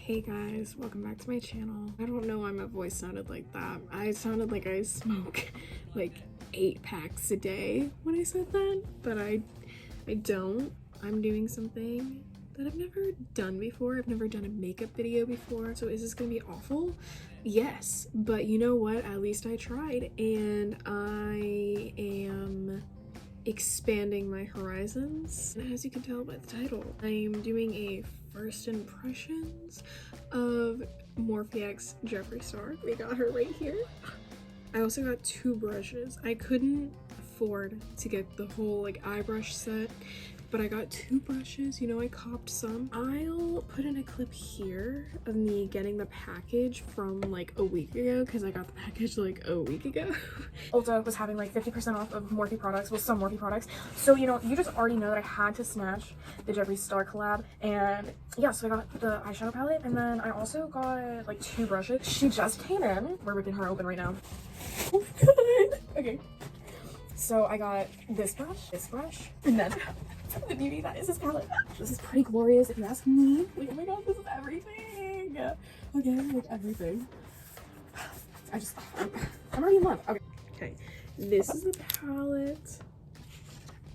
Hey guys, welcome back to my channel. I don't know why my voice sounded like that. I sounded like I smoke like 8 packs a day when I said that, but I don't. I'm doing something that I've never done before. I've never done a makeup video before. So is this gonna be awful? Yes, but you know what? At least I tried, and I am expanding my horizons. And as you can tell by the title, I'm doing a first impressions of Morphe X Jeffree Star. We got her right here. I also got 2 brushes. I couldn't afford to get the whole like eye brush set, but I got 2 brushes. You know, I copped some. I'll put in a clip here of me getting the package from like a week ago, because I got the package like a week ago. Ulta was having like 50% off of Morphe products, well, some Morphe products. So, you know, you just already know that I had to snatch the Jeffree Star collab. And yeah, so I got the eyeshadow palette, and then I also got like 2 brushes. She just came in. We're ripping her open right now. Oh my god. Okay. So I got this brush, and then the beauty that is this palette. This is pretty glorious if you ask me. Like, oh my god, this is everything. Again, like everything. I'm already in love. Okay, this is the palette.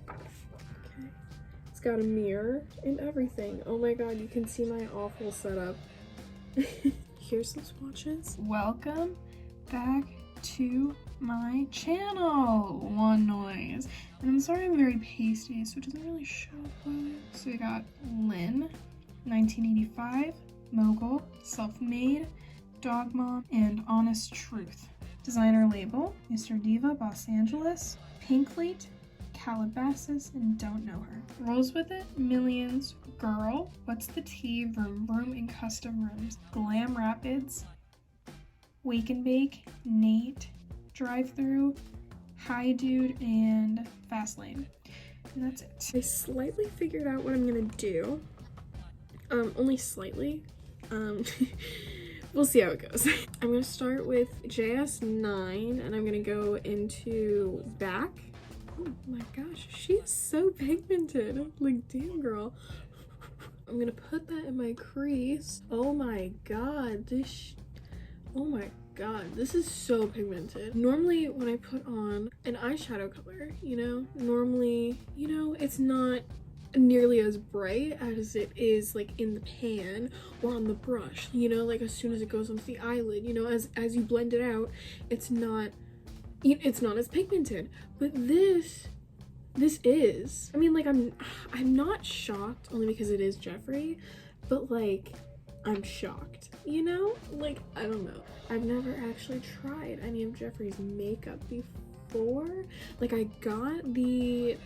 Okay, it's got a mirror and everything. Oh my god, you can see my awful setup. Here's some swatches. Welcome back to my channel. One noise. And I'm sorry I'm very pasty, so it doesn't really show well. So we got Lynn, 1985, Mogul, Self-Made, Dog Mom, and Honest Truth. Designer label, Mr. Diva, Los Angeles, Pinklete, Calabasas, and Don't Know Her. Rolls with it, Millions, Girl, What's the Tea, Vroom Vroom, and Custom Rooms, Glam Rapids, Wake and Bake, Nate, Drive Through, Hi Dude, and Fast Lane. And that's it. I slightly figured out what I'm gonna do. Only slightly. We'll see how it goes. I'm gonna start with JS9, and I'm gonna go into Back. Oh my gosh, she is so pigmented. Like, damn girl. I'm gonna put that in my crease. Oh my god, oh my god, this is so pigmented. Normally when I put on an eyeshadow color, you know, normally, you know, it's not nearly as bright as it is like in the pan or on the brush, you know, like as soon as it goes onto the eyelid, you know, as you blend it out, it's not as pigmented. But this is, I mean, like, I'm not shocked, only because it is Jeffree, but like, I'm shocked, you know? Like, I don't know. I've never actually tried any of Jeffree's makeup before. Like, I got the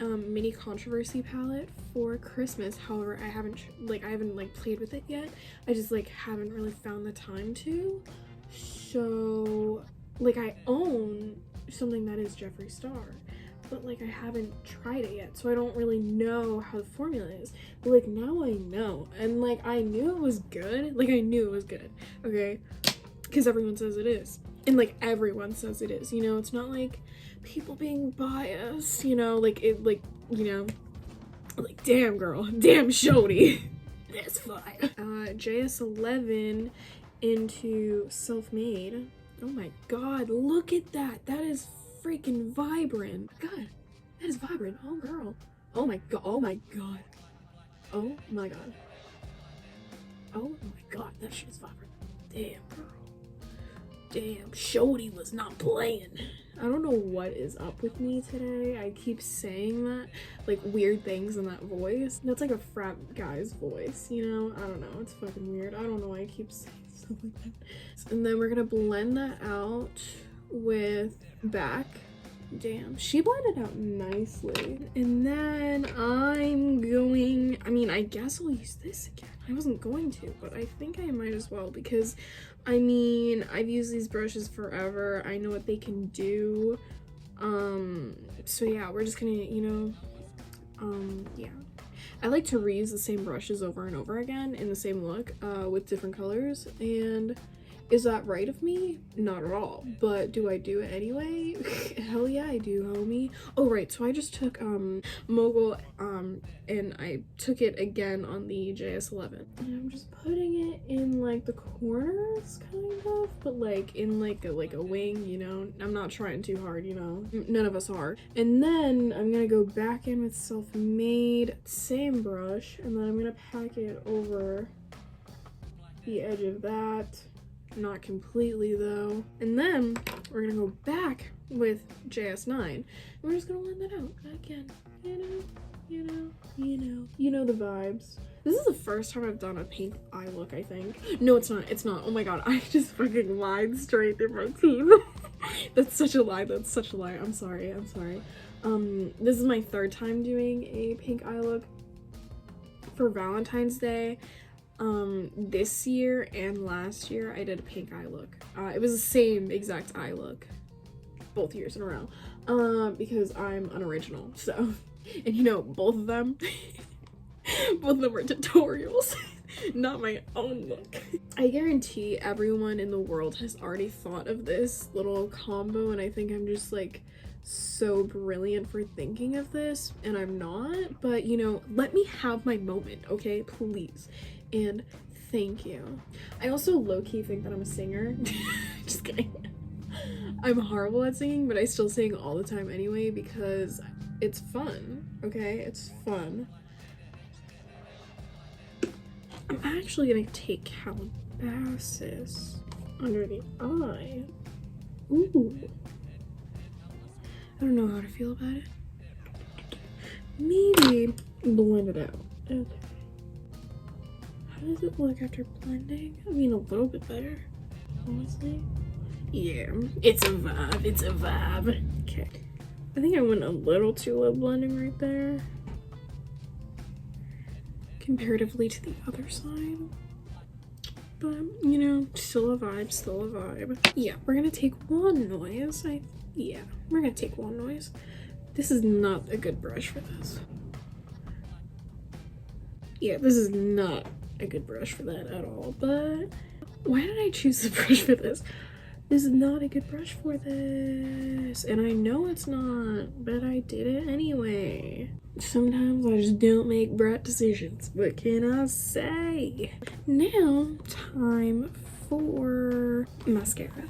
mini controversy palette for Christmas. However, I haven't played with it yet. I just like haven't really found the time to. So like, I own something that is Jeffree Star, but like I haven't tried it yet, so I don't really know how the formula is. But like, now I know, and like I knew it was good. Like, I knew it was good, okay? Because everyone says it is, and like everyone says it is, you know? It's not like people being biased, you know? Like, it, like, you know, like, damn girl, damn shorty, that's fine. JS11 into Self-Made. Oh my god, look at that. That is freaking vibrant. God, that is vibrant. Oh girl. Oh my god. Oh my god. Oh my god. Oh my god, that shit is vibrant. Damn girl. Damn, shorty was not playing. I don't know what is up with me today. I keep saying that, like, weird things in that voice. That's like a frat guy's voice, you know? I don't know, it's fucking weird. I don't know why I keep saying stuff like that. And then we're gonna blend that out with Back. Damn, she blended out nicely. And then I'm going, I mean, I guess I'll use this again. I wasn't going to, but I think I might as well, because I mean, I've used these brushes forever. I know what they can do. So yeah, we're just gonna, you know, yeah. I like to reuse the same brushes over and over again in the same look, with different colors, and is that right of me? Not at all. But do I do it anyway? Hell yeah, I do, homie. Oh right, so I just took Mogul and I took it again on the JS11. And I'm just putting it like the corners, kind of, but like in like a wing, you know. I'm not trying too hard, you know. None of us are. And then I'm gonna go back in with Self-Made, same brush, and then I'm gonna pack it over the edge of that. Not completely though. And then we're gonna go back with JS9 and we're just gonna blend that out again, you know the vibes. This is the first time I've done a pink eye look, I think. No, it's not. Oh my god, I just fucking lied straight through my teeth. That's such a lie. I'm sorry. This is my third time doing a pink eye look for Valentine's Day. This year and last year I did a pink eye look. It was the same exact eye look both years in a row, because I'm unoriginal. So, and you know, both of them were tutorials, not my own look. I guarantee everyone in the world has already thought of this little combo, and I think I'm just like so brilliant for thinking of this, and I'm not, but you know, let me have my moment, okay, please. And thank you. I also low-key think that I'm a singer. Just kidding. I'm horrible at singing, but I still sing all the time anyway because it's fun, okay? It's fun. I'm actually gonna take Calabasas under the eye. Ooh. I don't know how to feel about it. Maybe blend it out. Okay. How does it look after blending? I mean, a little bit better, honestly. Yeah, it's a vibe. Okay. I think I went a little too low blending right there, comparatively to the other side. But, you know, still a vibe. Yeah, we're gonna take one noise. We're gonna take one noise. This is not a good brush for this. Yeah, this is not a good brush for that at all, but why did I choose the brush for this? This is not a good brush for this, and I know it's not, but I did it anyway. Sometimes I just don't make bright decisions. What can I say? Now, time for mascara.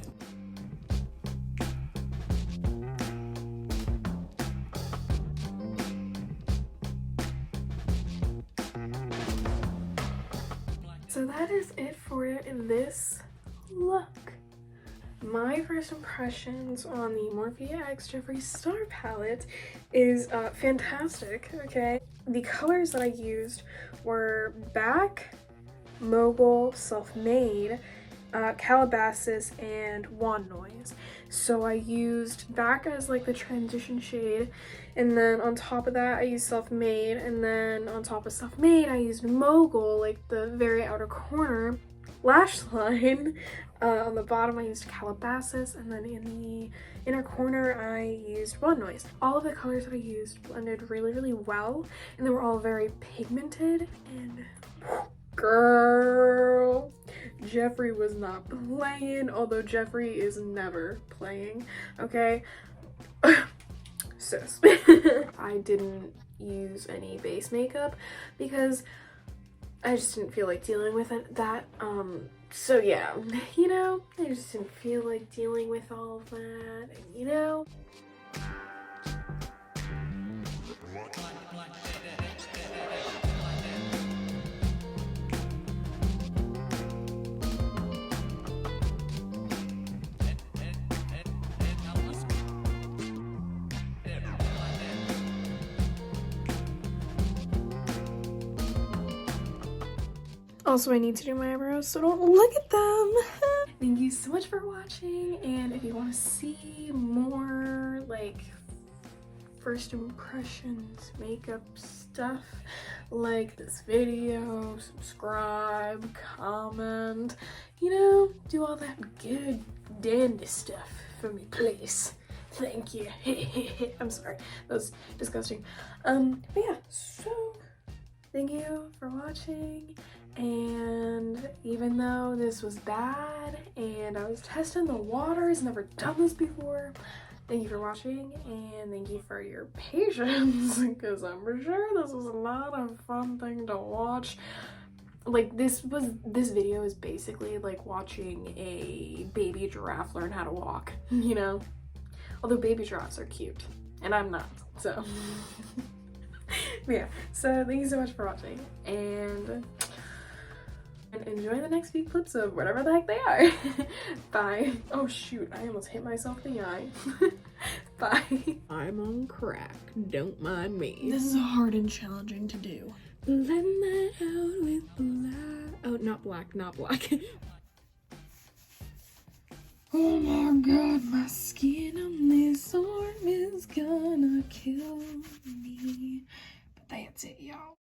So that is it for this look. My first impressions on the Morphe X Jeffree Star palette is fantastic, okay? The colors that I used were Back, Mogul, Self-Made, Calabasas, and Wand Noise. So I used Back as like the transition shade, and then on top of that I used Self-Made, and then on top of Self-Made I used Mogul, like the very outer corner lash line. On the bottom I used Calabasas, and then in the inner corner I used Wand Noise. All of the colors that I used blended really well, and they were all very pigmented, and girl, Jeffree was not playing, although Jeffree is never playing, okay? Sis. I didn't use any base makeup because I just didn't feel like dealing with that. So yeah, you know, I just didn't feel like dealing with all of that, and, you know. Also, I need to do my eyebrows, so don't look at them. Thank you so much for watching, and if you want to see more like first impressions makeup stuff like this video, subscribe, comment, you know, do all that good dandy stuff for me, please. Thank you. I'm sorry, that was disgusting. But yeah, so thank you for watching. And even though this was bad and I was testing the waters, never done this before, thank you for watching, and thank you for your patience, because I'm sure this was not a fun thing to watch. like this video is basically like watching a baby giraffe learn how to walk, you know? Although baby giraffes are cute and I'm not, so. But yeah, so thank you so much for watching, and enjoy the next few clips of whatever the heck they are. Bye. Oh shoot, I almost hit myself in the eye. Bye. I'm on crack, don't mind me. This is hard and challenging to do. Let that out with black. Oh, not black, not black. Oh my god, my skin on this arm is gonna kill me. But that's it, y'all.